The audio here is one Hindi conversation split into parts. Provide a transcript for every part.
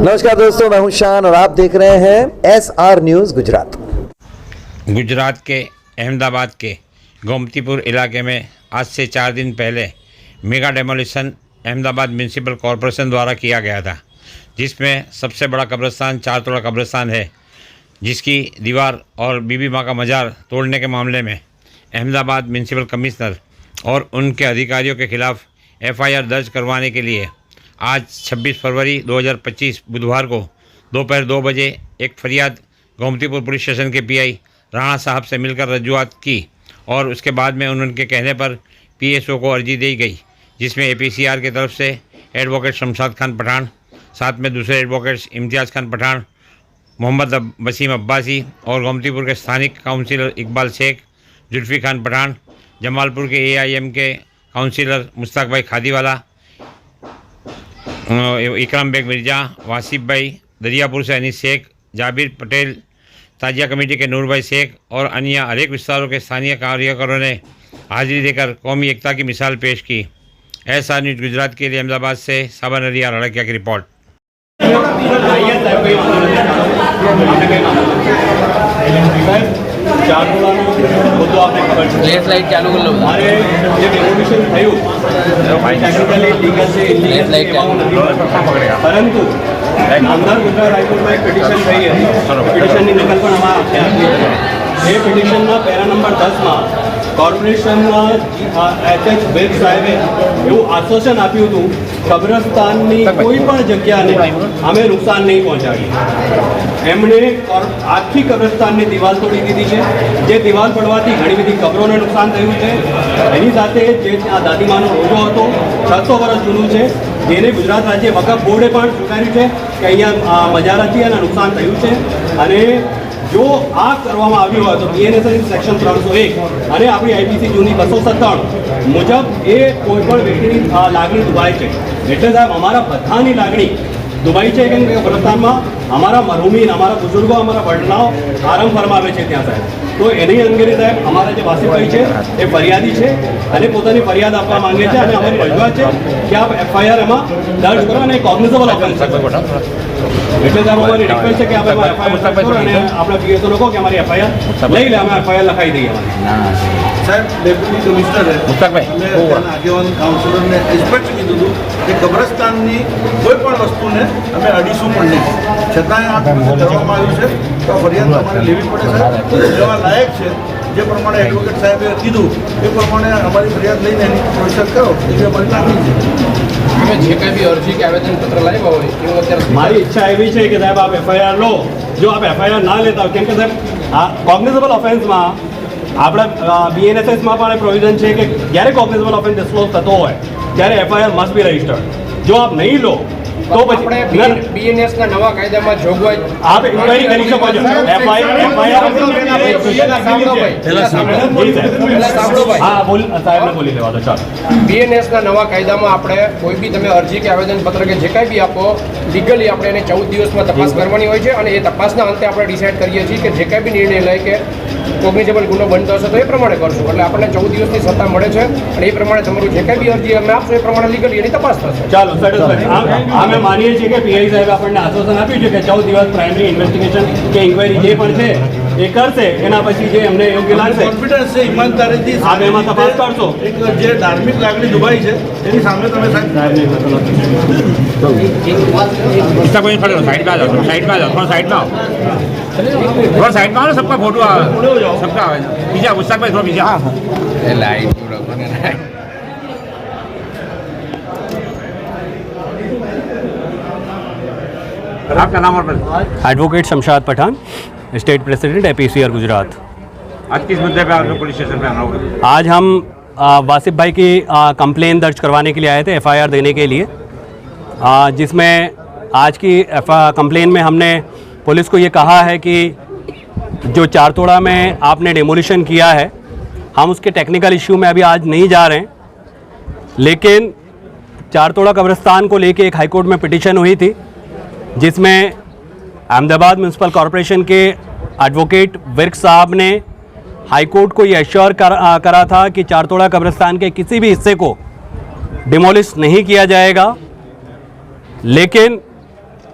नमस्कार दोस्तों, मैं हूं शान और आप देख रहे हैं SR न्यूज़ गुजरात। गुजरात के अहमदाबाद के गोमतीपुर इलाके में आज से 4 दिन पहले mega demolition Ahmedabad municipal corporation द्वारा किया गया था, जिसमें सबसे बड़ा कब्रिस्तान चारतोड़ा कब्रिस्तान है, जिसकी दीवार और बीबी माँ का मज़ार तोड़ने के मामले में अहमदाबाद म्यूनसिपल कमिश्नर और उनके अधिकारियों के खिलाफ FIR दर्ज करवाने के लिए आज 26 फरवरी 2025 बुधवार को दोपहर 2 बजे एक फरियाद गोमतीपुर पुलिस स्टेशन के PI राणा साहब से मिलकर रजूआत की और उसके बाद में उनके कहने पर PSO को अर्जी दी गई, जिसमें APCR की तरफ से एडवोकेट शमशाद खान पठान, साथ में दूसरे एडवोकेट्स इम्तियाज़ खान पठान, मोहम्मद वसीम अब्बासी और गोमतीपुर के स्थानिक काउंसिलर इकबाल शेख, जुल्फ़ी खान पठान, जमालपुर के AIM के काउंसिलर मुश्ताक भाई खादीवाला, इकराम बेग मिर्जा, वासिफ भाई, दरियापुर से अनीस शेख, जाबिर पटेल, ताजिया कमेटी के नूर भाई शेख और अन्य अनेक विस्तारों के स्थानीय कार्यकरों ने हाजिरी देकर कौमी एकता की मिसाल पेश की। SR न्यूज़ गुजरात के लिए अहमदाबाद से साबन अलिया रड़किया की रिपोर्ट। ચાલુ કરી લો. મારે જે રેવોલ્યુશન થયું ટેકનિકલી લીગલ છે પરંતુ નામદાર ગુજરાત હાઈકોર્ટમાં એક પિટિશન થઈ હતી. પિટિશનની નકલ પણ અમારા આપી છે. એ પિટિશનના પેરા નંબર 10માં કોર્પોરેશનના HH બેગ સાહેબે એવું આશ્વાસન આપ્યું હતું કબ્રસ્તાનની કોઈ પણ જગ્યાને અમે નુકસાન નહીં પહોંચાડીએ. એમણે આખી કબ્રસ્તાનની દિવાલ તોડી દીધી છે. જે દિવાલ પડવાથી ઘણી બધી કબરોને નુકસાન થયું છે. એની સાથે જે ત્યાં દાદીમાનો રોજો હતો 600 વર્ષ જૂનું છે, જેને ગુજરાત રાજ્ય વકફ બોર્ડે પણ સ્વીકાર્યું છે કે અહીંયા મજારાથી એના નુકસાન થયું છે. અને જો આ કરવામાં આવ્યું હોય તો BNSS સેક્શન 301 અને આપણી IPC જૂની 297 મુજબ એ કોઈપણ વ્યક્તિની લાગણી દુભાય છે. એટલે સાહેબ અમારા બધાની લાગણી દુબઈ છે, કેમ કે કબ્રસ્તાનમાં અમારા મરહુમીન, અમારા બુઝુર્ગો, અમારા વડલાઓ આરામ ફરમાવે છે ત્યાં સાહેબ. તો એની અંગે સાહેબ અમારા જે વાસીભાઈ છે એ ફરિયાદી છે અને પોતાની ફરિયાદ આપવા માંગે છે અને અમારી રજૂઆત છે કે આપ FIR એમાં દર્જ કરો અને કોગ્નિઝેબલ ઓફેન્સ છે. એટલે સાહેબ અમારી રિક્વેસ્ટ છે કે આપણે એમાં FIR કરો અને આપણા PSO લોકો કે અમારી FIR લઈ લે, અમે FIR લખાઈ દઈએ. સાહેબ ડેપ્યુટી કમિશનરે આગેવાન કાઉન્સિલરને સ્પષ્ટ કીધું હતું કે કબ્રસ્તાનની કોઈ પણ વસ્તુને અમે અડીશું પણ નહીં, છતાંય આ કરવામાં આવ્યું છે તો ફરિયાદ અમારે લેવી પડે છે. લેવા લાયક છે. જે પ્રમાણે એડવોકેટ સાહેબે કીધું એ પ્રમાણે અમારી ફરિયાદ લઈને એની પ્રોસેસ કરો એવી અમારી લાગણી છે. તમે જે કંઈ બી અરજી કે આવેદનપત્ર લાવ્યા હોય એવું અત્યારે મારી ઈચ્છા એવી છે કે સાહેબ આપ FIR લો. જો આપ FIR ના લેતા હોય, કેમ કે સાહેબ આ કોગ્નિઝેબલ ઓફેન્સમાં આપણા BNSSમાં પણ પ્રોવિઝન છે કે જ્યારે કોગ્નિઝેબલ ઓફેન્સ ડિસ્ક્લોઝ થતો હોય ત્યારે FIR મસ્ટ બી રજિસ્ટર્ડ. જો આપ નહીં લો તો પછી BNSના નવા કાયદામાં જોગવાઈ આપ ઇન્ક્વાયરી કરી શકો છો. BNSના નવા કાયદામાં આપણે કોઈ બી તમે અરજી કે આવેદનપત્ર કે જે કાંઈ બી આપો લીગલી આપણે એને 14 દિવસમાં તપાસ કરવાની હોય છે અને એ તપાસના અંતે આપણે ડિસાઇડ કરીએ છીએ કે જે કાંઈ બી નિર્ણય લે કે કોગ્નિઝેબલ ગુનો બનતો હશે તો એ પ્રમાણે કરશું. એટલે આપણને 14 દિવસની સત્તા મળે છે અને એ પ્રમાણે તમારું જે કાંઈ બી અરજી અમે આપશો એ પ્રમાણે લીગલી એની તપાસ થશે. ચાલો અમે માનીએ છીએ કે PI સાહેબ આપણને આશ્વાસન આપ્યું છે કે 14 દિવસ પ્રાઇમરી ઇન્વેસ્ટિગેશન કે ઇન્ક્વાયરી જે પણ છે એ કરશે. એના પછી જે એમને યોગ્ય લાગશે કોન્ફિડન્સ છે, ઈમાનદારીથી આપ એમાં તપાસ કરશો. એક જે ધાર્મિક લાગણી દુભાઈ છે એની સામે તમે સાહેબ साइड में सबका फोटो सबका पीछे मुश्ताक भाई थोड़ा पीछे. हाँ લાઈટ आपका नाम और advocate Shamshad Pathan, state president APCR Gujarat. आज किस मुद्दे पे आपको पुलिस स्टेशन में आना होगा? आज हम वासिफ भाई की कंप्लेन दर्ज करवाने के लिए आए थे, FIR देने के लिए, जिसमें आज की कंप्लेन में हमने पुलिस को ये कहा है कि जो चारतोड़ा में आपने डेमोलिशन किया है, हम उसके टेक्निकल इश्यू में अभी आज नहीं जा रहे हैं, लेकिन चारतोड़ा कब्रिस्तान को लेके एक हाईकोर्ट में पिटीशन हुई थी, जिसमें अहमदाबाद म्यूनसिपल कॉरपोरेशन के एडवोकेट विर्क साहब ने हाईकोर्ट को ये एश्योर करा था कि चारतोड़ा कब्रिस्तान के किसी भी हिस्से को डिमोलिश नहीं किया जाएगा। लेकिन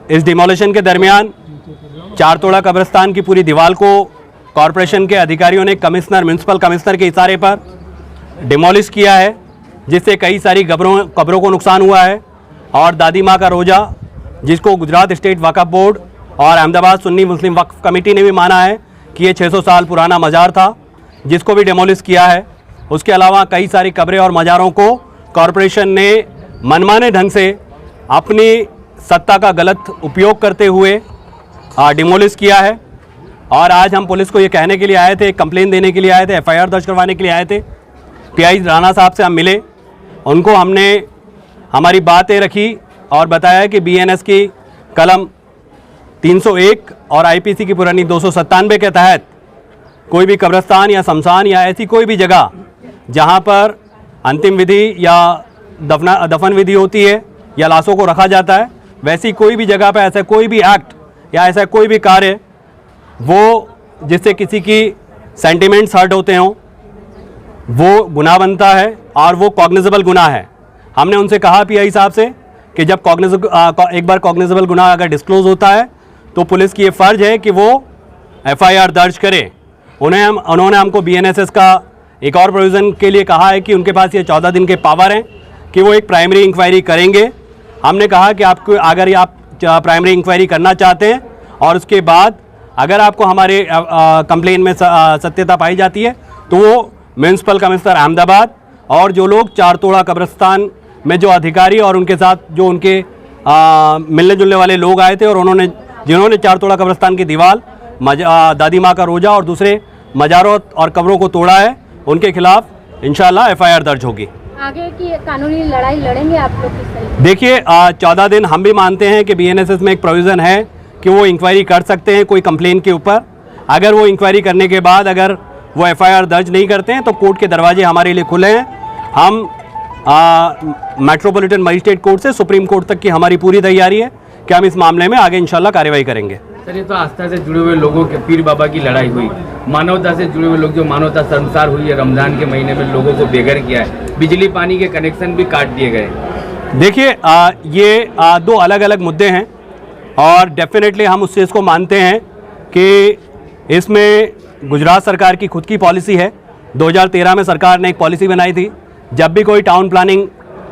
इस डिमोलिशन के दरमियान चारतोड़ा कब्रिस्तान की पूरी दीवार को कॉरपोरेशन के अधिकारियों ने म्यूनसिपल कमिश्नर के इशारे पर डिमोलिश किया है, जिससे कई सारी कब्रों को नुकसान हुआ है। और दादी माँ का रोज़ा, जिसको गुजरात स्टेट वक्फ बोर्ड और अहमदाबाद सुन्नी मुस्लिम वक्फ कमेटी ने भी माना है कि ये 600 साल पुराना मज़ार था, जिसको भी डिमोलिश किया है। उसके अलावा कई सारी कब्रें और मज़ारों को कॉरपोरेशन ने मनमाने ढंग से अपनी सत्ता का गलत उपयोग करते हुए डिमोलिश किया है। और आज हम पुलिस को ये कहने के लिए आए थे, कंप्लेन देने के लिए आए थे, एफआईआर दर्ज करवाने के लिए आए थे। पीआई राणा साहब से हम मिले, उनको हमने हमारी बातें रखी और बताया कि बीएनएस की कलम 301 और आईपीसी की पुरानी 297 के तहत कोई भी कब्रिस्तान या शमशान या ऐसी कोई भी जगह जहां पर अंतिम विधि या दफन विधि होती है या लाशों को रखा जाता है, वैसी कोई भी जगह पर ऐसा कोई भी एक्ट या ऐसा कोई भी कार्य वो जिससे किसी की सेंटिमेंट्स हर्ट होते हों, वो गुनाह बनता है और वो कॉग्निजेबल गुनाह है। हमने उनसे कहा पीआई साहब से कि जब एक बार कॉग्निजेबल गुनाह अगर डिस्क्लोज होता है तो पुलिस की ये फ़र्ज है कि वो एफआईआर दर्ज करे। उन्होंने हमको बीएनएसएस का एक और प्रोविज़न के लिए कहा है कि उनके पास ये 14 दिन के पावर हैं कि वो एक प्राइमरी इंक्वायरी करेंगे। हमने कहा कि आपको अगर आप प्राइमरी इंक्वायरी करना चाहते हैं और उसके बाद अगर आपको हमारे कंप्लेन में सत्यता पाई जाती है तो वो म्यूनसिपल कमिश्नर अहमदाबाद और जो लोग चारतोड़ा कब्रिस्तान में जो अधिकारी और उनके साथ जो उनके मिलने जुलने वाले लोग आए थे और जिन्होंने चारतोड़ा कब्रिस्तान की दीवार, दादी माँ का रोज़ा और दूसरे मज़ारों और कब्रों को तोड़ा है, उनके खिलाफ इंशाल्लाह एफआईआर दर्ज होगी। आगे की कानूनी लड़ाई लड़ेंगे आप लोग किस तरीके? देखिए 14 दिन हम भी मानते हैं कि बीएनएसएस में एक प्रोविज़न है कि वो इंक्वायरी कर सकते हैं कोई कंप्लेन के ऊपर। अगर वो इंक्वायरी करने के बाद अगर वो एफआईआर दर्ज नहीं करते हैं तो कोर्ट के दरवाजे हमारे लिए खुले हैं। हम मेट्रोपॉलिटन मजिस्ट्रेट कोर्ट से सुप्रीम कोर्ट तक की हमारी पूरी तैयारी है कि हम इस मामले में आगे इंशाल्लाह कार्रवाई करेंगे। सर, ये तो आस्था से जुड़े हुए लोगों के पीर बाबा की लड़ाई हुई, मानवता से जुड़े हुए लोग जो मानवता संसार हुई है, रमज़ान के महीने में लोगों को बेघर किया है, बिजली पानी के कनेक्शन भी काट दिए गए। देखिए ये दो अलग अलग मुद्दे हैं और डेफिनेटली हम उस चीज़ को मानते हैं कि इसमें गुजरात सरकार की खुद की पॉलिसी है। 2013 में सरकार ने एक पॉलिसी बनाई थी, जब भी कोई टाउन प्लानिंग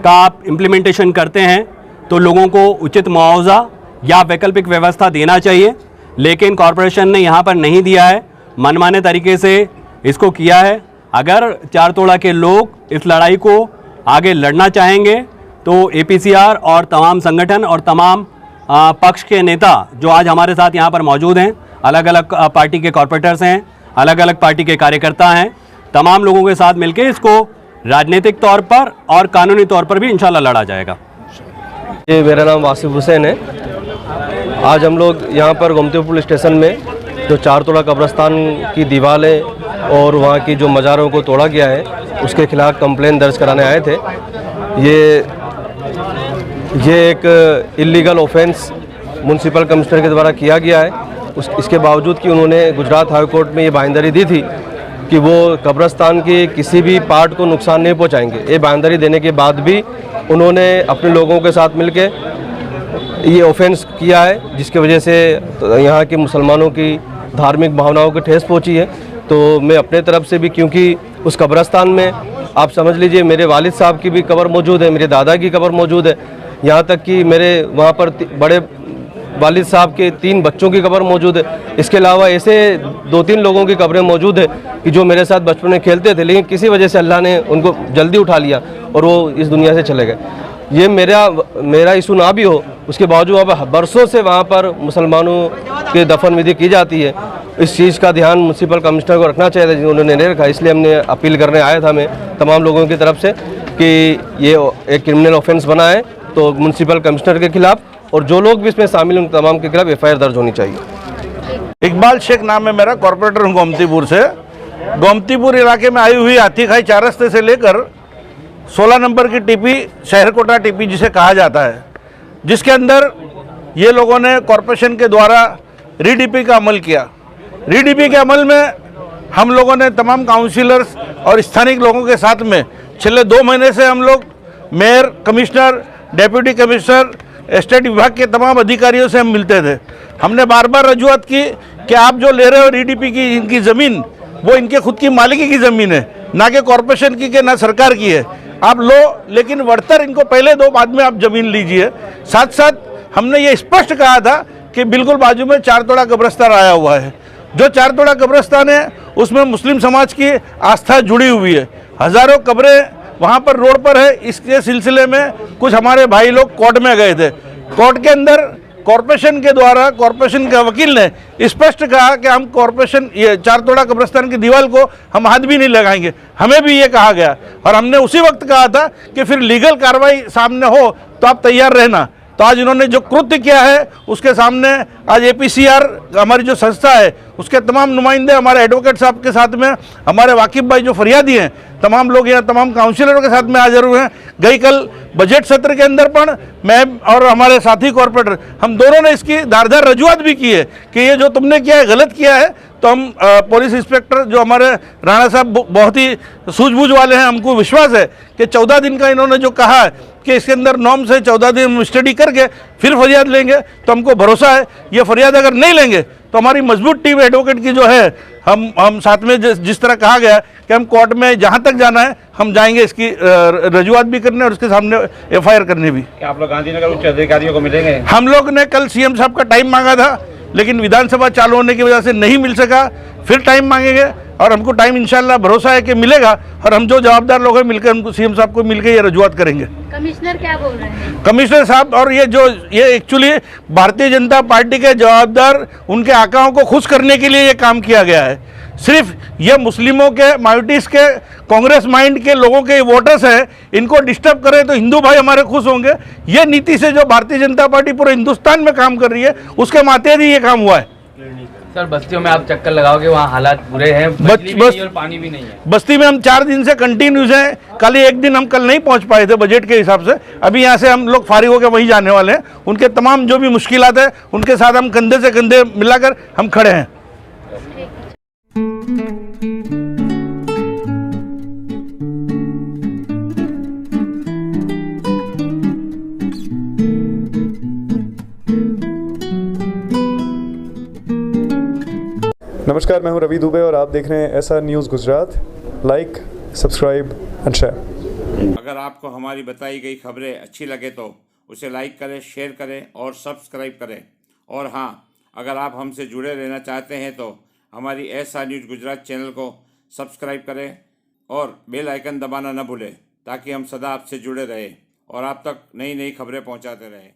का आप इम्प्लीमेंटेशन करते हैं तो लोगों को उचित मुआवजा या वैकल्पिक व्यवस्था देना चाहिए, लेकिन कॉरपोरेशन ने यहाँ पर नहीं दिया है, मनमाने तरीके से इसको किया है। अगर चारतोड़ा के लोग इस लड़ाई को आगे लड़ना चाहेंगे तो एपीसीआर और तमाम संगठन और तमाम पक्ष के नेता जो आज हमारे साथ यहाँ पर मौजूद हैं, अलग अलग पार्टी के कॉर्पोरेटर्स हैं, अलग अलग पार्टी के कार्यकर्ता हैं, तमाम लोगों के साथ मिलकर इसको राजनीतिक तौर पर और कानूनी तौर पर भी इंशाल्लाह लड़ा जाएगा। ये मेरा नाम वासिफ हुसैन है। आज हम लोग यहाँ पर गोमतीपुर पुलिस स्टेशन में जो चारतोड़ा कब्रिस्तान की दीवारें और वहाँ की जो मज़ारों को तोड़ा गया है उसके खिलाफ कंप्लेन दर्ज कराने आए थे। ये एक इलीगल ऑफेंस म्यूनसिपल कमिश्नर के द्वारा किया गया है। इसके बावजूद कि उन्होंने गुजरात हाई कोर्ट में ये बांयधरी दी थी कि वो कब्रिस्तान के किसी भी पार्ट को नुकसान नहीं पहुंचाएंगे। ये बांयधरी देने के बाद भी उन्होंने अपने लोगों के साथ मिलकर ये ऑफेंस किया है, जिसकी वजह से यहाँ के मुसलमानों की धार्मिक भावनाओं को ठेस पहुंची है। तो मैं अपने तरफ से भी, क्योंकि उस कब्रिस्तान में आप समझ लीजिए मेरे वालिद साहब की भी कब्र मौजूद है, मेरे दादा की कब्र मौजूद है, यहाँ तक कि मेरे वहाँ पर बड़े वालिद साहब के 3 बच्चों की कब्र मौजूद है। इसके अलावा ऐसे 2-3 लोगों की कब्रें मौजूद है कि जो मेरे साथ बचपन में खेलते थे, लेकिन किसी वजह से अल्लाह ने उनको जल्दी उठा लिया और वो इस दुनिया से चले गए। ये मेरा इशू ना भी हो, उसके बावजूद अब बरसों से वहाँ पर मुसलमानों के दफन विधि की जाती है। इस चीज़ का ध्यान म्यूनसिपल कमिश्नर को रखना चाहिए था, उन्होंने नहीं रखा। इसलिए हमने अपील करने आया था मैं तमाम लोगों की तरफ से कि ये एक क्रिमिनल ऑफेंस बना है, तो म्यूनसिपल कमिश्नर के खिलाफ और जो लोग भी इसमें शामिल हैं तमाम के खिलाफ एफआईआर दर्ज होनी चाहिए। इकबाल शेख नाम है मेरा, कॉर्पोरेटर हूँ गोमतीपुर से। गोमतीपुर इलाके में आई हुई हाथीखाई 4 रस्ते से लेकर 16 नंबर की टीपी, शहरकोटा टीपी जिसे कहा जाता है, जिसके अंदर ये लोगों ने कॉरपोरेशन के द्वारा रीडीपी का अमल किया। रीडीपी के अमल में हम लोगों ने तमाम काउंसिलर्स और स्थानिक लोगों के साथ में पिछले 2 महीने से हम लोग mayor, commissioner, deputy commissioner, estate विभाग के तमाम अधिकारियों से हम मिलते थे। हमने बार बार रजूआत की कि आप जो ले रहे हो ईडीपी की इनकी ज़मीन, वो इनके खुद की मालिकी की ज़मीन है, ना कि कॉरपोरेशन की ना सरकार की है। आप लो, लेकिन वर्तर इनको पहले दो, बाद में आप ज़मीन लीजिए। साथ साथ हमने ये स्पष्ट कहा था कि बिल्कुल बाजू में 4 तोड़ा कब्रिस्तान आया हुआ है। जो 4 तोड़ा कब्रिस्तान है उसमें मुस्लिम समाज की आस्था जुड़ी हुई है। हज़ारों कब्रें वहाँ पर रोड पर है। इसके सिलसिले में कुछ हमारे भाई लोग कोर्ट में गए थे। कोर्ट के अंदर कॉरपोरेशन के द्वारा, कॉरपोरेशन के वकील ने स्पष्ट कहा कि हम कॉरपोरेशन ये 4 तोड़ा कब्रिस्तान की दीवार को हम हाथ भी नहीं लगाएंगे। हमें भी ये कहा गया और हमने उसी वक्त कहा था कि फिर लीगल कार्रवाई सामने हो तो आप तैयार रहना। तो आज इन्होंने जो कृत्य किया है उसके सामने आज APCR हमारी जो संस्था है उसके तमाम नुमाइंदे, हमारे एडवोकेट साहब के साथ में हमारे वाकिफ भाई जो फरियादी हैं, तमाम लोग यहाँ तमाम काउंसिलरों के साथ में हाजिर हुए हैं। गई कल बजट सत्र के अंदर पण मैं और हमारे साथी कॉरपोरेटर हम दोनों ने इसकी धारदार रजूआत भी की है कि ये जो तुमने किया है गलत किया है। तो हम पुलिस इंस्पेक्टर जो हमारे राणा साहब बहुत ही सूझबूझ वाले हैं, हमको विश्वास है कि 14 दिन का इन्होंने जो कहा है कि इसके अंदर नॉर्म से 14 दिन स्टडी करके फिर फरियाद लेंगे, तो हमको भरोसा है ये फरियाद अगर नहीं लेंगे तो हमारी मजबूत टीम एडवोकेट की जो है हम साथ में जिस तरह कहा गया कि हम कोर्ट में जहाँ तक जाना है हम जाएंगे, इसकी रजूआत भी करने और उसके सामने FIR करने भी। आप लोग गांधीनगर उच्च अधिकारियों को मिलेंगे? हम लोग ने कल CM साहब का टाइम मांगा था, लेकिन विधानसभा चालू होने की वजह से नहीं मिल सका। फिर टाइम मांगेंगे और हमको टाइम इंशाल्लाह भरोसा है कि मिलेगा और हम जो जवाबदार लोग हैं मिलकर हमको CM साहब को मिलकर ये रजूआत करेंगे। कमिश्नर क्या बोल रहे हैं? कमिश्नर साहब और ये एक्चुअली भारतीय जनता पार्टी के जवाबदार उनके आकाओं को खुश करने के लिए ये काम किया गया है। सिर्फ ये मुस्लिमों के, माइनॉरिटीज़ के, कांग्रेस माइंड के लोगों के वोटर्स हैं, इनको डिस्टर्ब करें तो हिंदू भाई हमारे खुश होंगे। ये नीति से जो भारतीय जनता पार्टी पूरे हिंदुस्तान में काम कर रही है उसके मातेहत ही ये काम हुआ है। सर बस्तियों में आप चक्कर लगाओगे, वहाँ हालात बुरे हैं, बिजली भी नहीं और पानी भी नहीं है। बस्ती में हम 4 दिन से कंटिन्यूस हैं। कल एक दिन हम कल नहीं पहुंच पाए थे बजट के हिसाब से। अभी यहाँ से हम लोग फारिग होकर वहीं जाने वाले हैं। उनके तमाम जो भी मुश्किलात है उनके साथ हम कंधे से कंधे मिलाकर हम खड़े हैं। नमस्कार, मैं हूं रवि दुबे और आप देख रहे हैं SR news Gujarat. Like, subscribe and share. अगर आपको हमारी बताई गई खबरें अच्छी लगे तो उसे लाइक करें, शेयर करें और सब्सक्राइब करें। और हाँ, अगर आप हमसे जुड़े रहना चाहते हैं तो हमारी SR न्यूज़ गुजरात चैनल को सब्सक्राइब करें और बेल आइकन दबाना न भूलें ताकि हम सदा आपसे जुड़े रहें और आप तक नई नई खबरें पहुंचाते रहें।